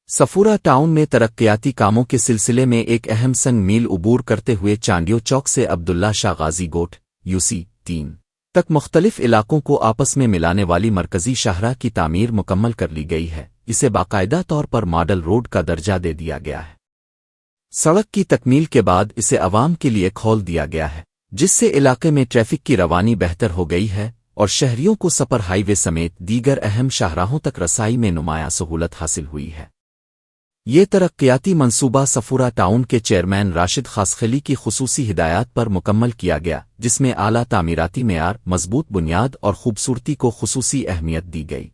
Safura town میں ترقیاتی کاموں کے سلسلے میں ایک اہم سنگ میل عبور کرتے ہوئے چانڈیو چوک سے عبداللہ شاہ غازی گوٹ یوسی 3 تک مختلف علاقوں کو آپس میں ملانے والی مرکزی شاہراہ کی تعمیر مکمل کر لی گئی ہے۔ اسے باقاعدہ طور پر ماڈل روڈ کا درجہ دے دیا گیا ہے۔ سڑک کی تکمیل کے بعد اسے عوام کے لیے کھول دیا گیا ہے، جس سے علاقے میں ٹریفک کی روانی بہتر ہو گئی ہے اور شہریوں کو سپر ہائی وے سمیت دیگر اہم شاہراہوں تک رسائی میں نمایاں سہولت حاصل ہوئی ہے۔ یہ ترقیاتی منصوبہ صفورہ ٹاؤن کے چیئرمین راشد خاسخلی کی خصوصی ہدایات پر مکمل کیا گیا، جس میں اعلیٰ تعمیراتی معیار، مضبوط بنیاد اور خوبصورتی کو خصوصی اہمیت دی گئی۔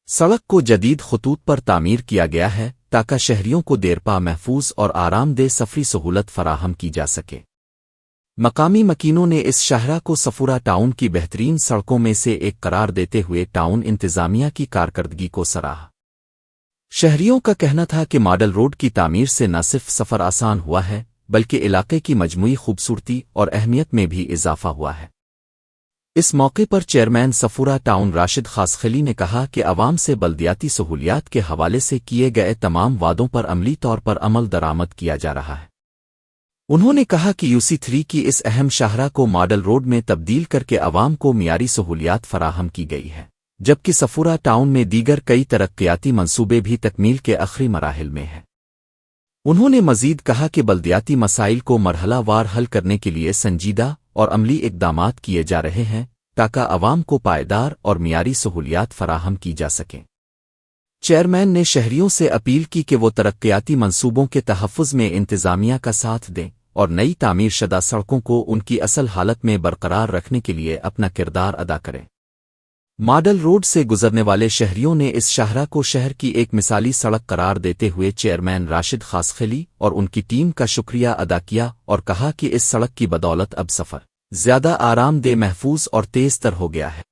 سڑک کو جدید خطوط پر تعمیر کیا گیا ہے تاکہ شہریوں کو دیرپا محفوظ اور آرام دہ سفری سہولت فراہم کی جا سکے۔ مقامی مکینوں نے اس شاہراہ کو صفورہ ٹاؤن کی بہترین سڑکوں میں سے ایک قرار دیتے ہوئے ٹاؤن انتظامیہ کی کارکردگی کو سراہا۔ شہریوں کا کہنا تھا کہ ماڈل روڈ کی تعمیر سے نہ صرف سفر آسان ہوا ہے بلکہ علاقے کی مجموعی خوبصورتی اور اہمیت میں بھی اضافہ ہوا ہے۔ اس موقع پر چیئرمین صفورہ ٹاؤن راشد خاسخلی نے کہا کہ عوام سے بلدیاتی سہولیات کے حوالے سے کیے گئے تمام وعدوں پر عملی طور پر عمل درآمد کیا جا رہا ہے۔ انہوں نے کہا کہ یوسی 3 کی اس اہم شاہراہ کو ماڈل روڈ میں تبدیل کر کے عوام کو معیاری سہولیات فراہم کی گئی ہے، جبکہ صفورہ ٹاؤن میں دیگر کئی ترقیاتی منصوبے بھی تکمیل کے آخری مراحل میں ہیں۔ انہوں نے مزید کہا کہ بلدیاتی مسائل کو مرحلہ وار حل کرنے کے لیے سنجیدہ اور عملی اقدامات کیے جا رہے ہیں تاکہ عوام کو پائیدار اور معیاری سہولیات فراہم کی جا سکیں۔ چیئرمین نے شہریوں سے اپیل کی کہ وہ ترقیاتی منصوبوں کے تحفظ میں انتظامیہ کا ساتھ دیں اور نئی تعمیر شدہ سڑکوں کو ان کی اصل حالت میں برقرار رکھنے کے لیے اپنا کردار ادا کریں۔ ماڈل روڈ سے گزرنے والے شہریوں نے اس شاہراہ کو شہر کی ایک مثالی سڑک قرار دیتے ہوئے چیئرمین راشد خاسخلی اور ان کی ٹیم کا شکریہ ادا کیا اور کہا کہ اس سڑک کی بدولت اب سفر زیادہ آرام دہ، محفوظ اور تیز تر ہو گیا ہے۔